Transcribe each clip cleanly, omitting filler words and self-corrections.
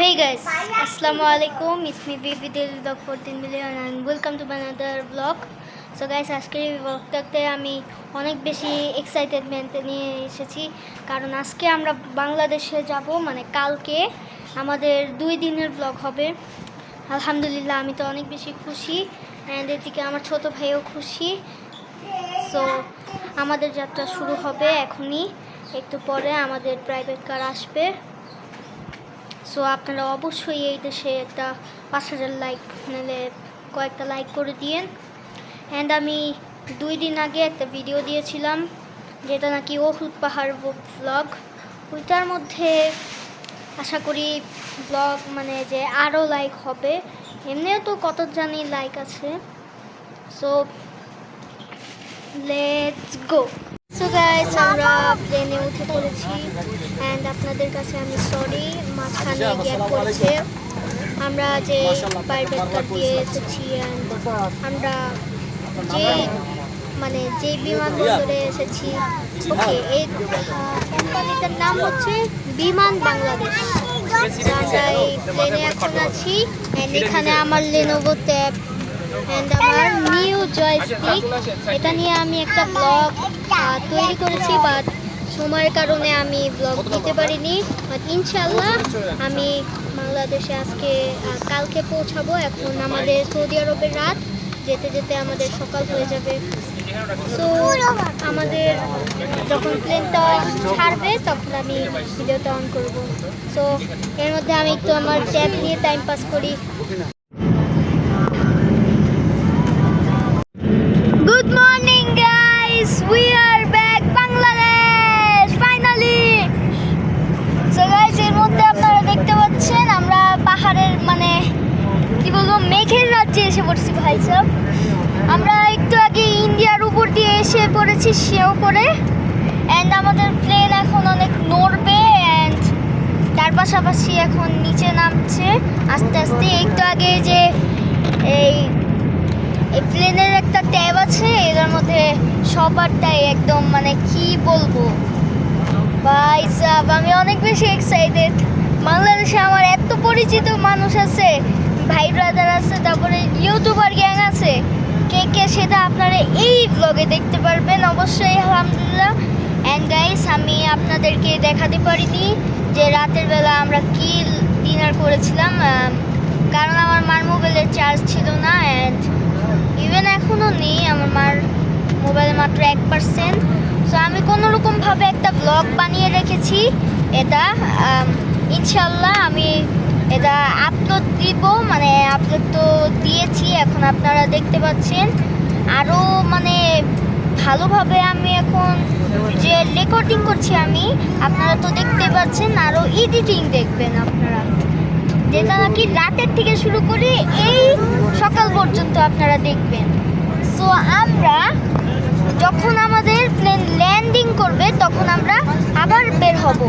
Hey guys, Assalamualaikum. It's me Baby Del Dog 14 million and welcome to another vlog. So guys, আজকের এই vlogটাতে আমি অনেক বেশি excitement নিয়ে এসেছি কারণ আজকে আমরা বাংলাদেশে যাব, মানে কালকে আমাদের 2 দিনের vlog হবে। আলহামদুলিল্লাহ আমি তো অনেক বেশি খুশি এন্ড এদিকে আমার ছোট ভাইও খুশি। সো আমাদের যাত্রা শুরু হবে এখনই, একটু পরে আমাদের প্রাইভেট কার আসবে। সো আপনারা অবশ্যই এই দেশে একটা 5000 লাইক নাহলে কয়েকটা লাইক করে দিয়েন। অ্যান্ড আমি 2 দিন আগে একটা ভিডিও দিয়েছিলাম যেটা নাকি ওহুদ পাহাড় ব্লগ, ওইটার মধ্যে আশা করি ব্লগ মানে যে আরও লাইক হবে, এমনিও তো কত জানি লাইক আছে। So let's go. So guys, আমরা প্লেনে উঠে পড়েছি অ্যান্ড আপনাদের কাছে আমি সরি, মাঝখানে গ্যাপ করেছে। আমরা যে প্রাইভেট কার দিয়ে এসেছি অ্যান্ড আমরা যে বিমানবন্দরে এসেছি, ওকে, এই কোম্পানিটার নাম হচ্ছে বিমান বাংলাদেশ। আমরা এই প্লেনে এখন আছি অ্যান্ড এখানে আমার লেনোভো ট্যাব অ্যান্ড আমার নিউ জয়স্টিক, এটা নিয়ে আমি একটা ব্লগ তৈরি করেছি, বাট সময়ের কারণে আমি ব্লগ দিতে পারিনি। বাট ইনশাল্লাহ আমি বাংলাদেশে কালকে পৌঁছাবো। এখন আমাদের সৌদি আরবের রাত, যেতে যেতে আমাদের সকাল হয়ে যাবে। সো আমাদের যখন প্লেনটা ছাড়বে তখন আমি ভিডিওটা অন করব। সো এর মধ্যে আমি একটু আমার ট্যাব নিয়ে টাইম পাস করি। Good morning guys, we are back Bangladesh finally. So guys, এর মধ্যে আপনারা দেখতে পাচ্ছেন আমরা পাহাড়ের কি বলবো মেঘের রাজ্যে এসে পড়ছি ভাই সাহেব। আমরা একটু আগে ইন্ডিয়ার উপর দিয়ে এসে পড়েছি সেও করে অ্যান্ড আমাদের প্লেন এখন অনেক নড়বে অ্যান্ড তার পাশাপাশি এখন নিচে নামছে আস্তে আস্তে। একটু আগে যে এই প্লেনের একটা ট্যাব আছে, এটার মধ্যে সবারটাই একদম কি বলবো ভাই সাহেব, আমি অনেক বেশি এক্সাইটেড। বাংলাদেশে আমার এত পরিচিত মানুষ আছে, ভাই ব্রাদার আছে, তারপরে ইউটিউবার গ্যাং আছে, কে কে সেটা আপনারা এই ব্লগে দেখতে পারবেন অবশ্যই। আলহামদুলিল্লাহ। অ্যান্ড গাইস, আমি আপনাদেরকে দেখাতে পারিনি যে রাতের বেলা আমরা কি ডিনার করেছিলাম, কারণ আমার মার মোবাইলের চার্জ ছিল না অ্যান্ড ইভেন এখনও নেই, আমার মার মোবাইলে মাত্র 1%। সো আমি কোনোরকমভাবে একটা ব্লগ বানিয়ে রেখেছি, এটা ইনশাল্লাহ আমি এটা আপলোড দিব, আপলোড তো দিয়েছি, এখন আপনারা দেখতে পাচ্ছেন। আরও ভালোভাবে আমি এখন যে রেকর্ডিং করছি আপনারা তো দেখতে পাচ্ছেন, আরও এডিটিং দেখবেন আপনারা, যেটা নাকি রাতের থেকে শুরু করে এই সকাল পর্যন্ত আপনারা দেখবেন। সো আমরা যখন আমাদের প্লেন ল্যান্ডিং করবে তখন আমরা আবার বের হব।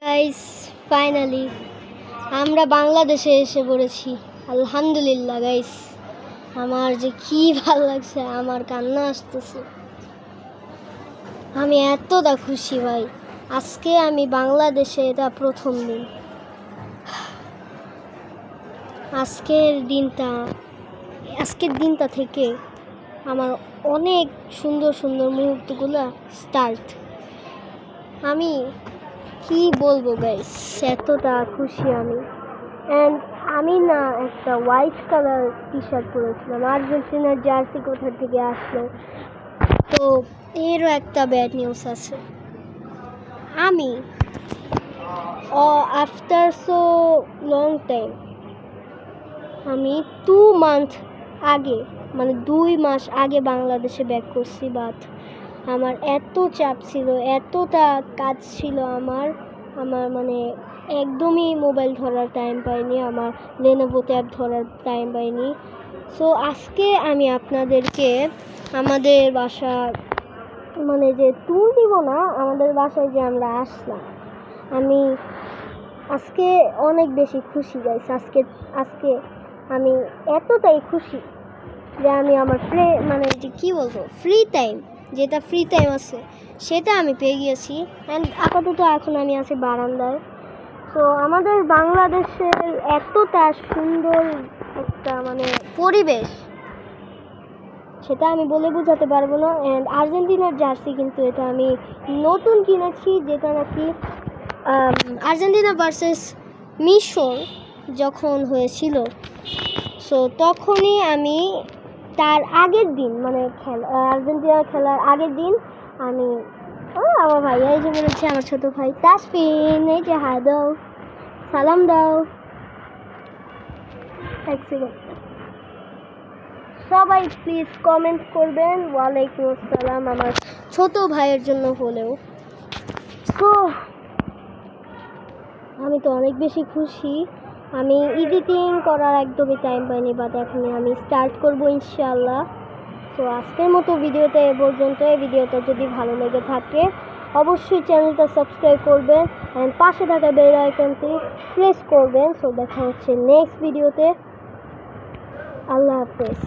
গাইস, ফাইনালি আমরা বাংলাদেশে এসে পড়েছি। আলহামদুলিল্লাহ গাইস, আমার যে কি ভালো লাগছে, আমার কান্না আসতেছে, আমি এতটা খুশি ভাই। আজকে আমি বাংলাদেশে, এটা প্রথম দিন। আজকের দিনটা থেকে আমার অনেক সুন্দর সুন্দর মুহূর্তগুলো স্টার্ট। আমি কি বলবো গাইস, এতটা খুশি আমি। অ্যান্ড আমি না একটা হোয়াইট কালার টি শার্ট পরেছিলাম, আর্জেন্টিনার জার্সি কোথা থেকে আসলো, তো এরও একটা ব্যাড নিউজ আছে। আমি আফটার সো লং টাইম আমি 2 মান্থ আগে 2 মাস আগে বাংলাদেশে ব্যাক করছি, বাট আমার এত চাপ ছিল, এতটা কাজ ছিল, আমার একদমই মোবাইল ধরার টাইম পাইনি, আমার লেনোভো ট্যাব ধরার টাইম পাইনি। সো আজকে আমি আপনাদেরকে আমাদের বাসা যে ট্যুর দিব না, আমাদের বাসায় যে আমরা আসলাম, আমি আজকে অনেক বেশি খুশি গাইস। আজকে আমি এতটাই খুশি যে আমি আমার ফ্রি টাইম, যেটা ফ্রি টাইম আছে সেটা আমি পেয়ে গিয়েছি। অ্যান্ড আপাতত এখন আমি আছি বারান্দায়। তো আমাদের বাংলাদেশের এতটা সুন্দর একটা মানে পরিবেশ, সেটা আমি বলে বোঝাতে পারবো না। অ্যান্ড আর্জেন্টিনার জার্সি কিন্তু এটা আমি নতুন কিনেছি, যেটা নাকি আর্জেন্টিনা ভার্সেস মিশর যখন হয়েছিল, সো তখনই আমি তার আগের দিন মানে আর্জেন্টিনার খেলার আগের দিন আমি আমার ভাইয়া এই যে বলেছে, আমার ছোটো ভাই তাসফিন, এই যে হাই দাও, সালাম দাও, এক সেকেন্ড, সবাই প্লিজ কমেন্ট করবেন ওয়ালাইকুম আসসালাম আমার ছোট ভাইয়ের জন্য হলেও। তো আমি তো অনেক বেশি খুশি। আমি এডিটিং করার একদমই টাইম পাইনি, বাট এখন আমি স্টার্ট করবো ইনশাআল্লাহ। তো আজকের মতো ভিডিওতে এ পর্যন্ত। এই ভিডিওটা যদি ভালো লেগে থাকে অবশ্যই চ্যানেলটা সাবস্ক্রাইব করবেন অ্যান্ড পাশে থাকা বেল আইকনটি প্রেস করবেন। সো দেখা হচ্ছে নেক্সট ভিডিওতে। আল্লাহ হাফেজ।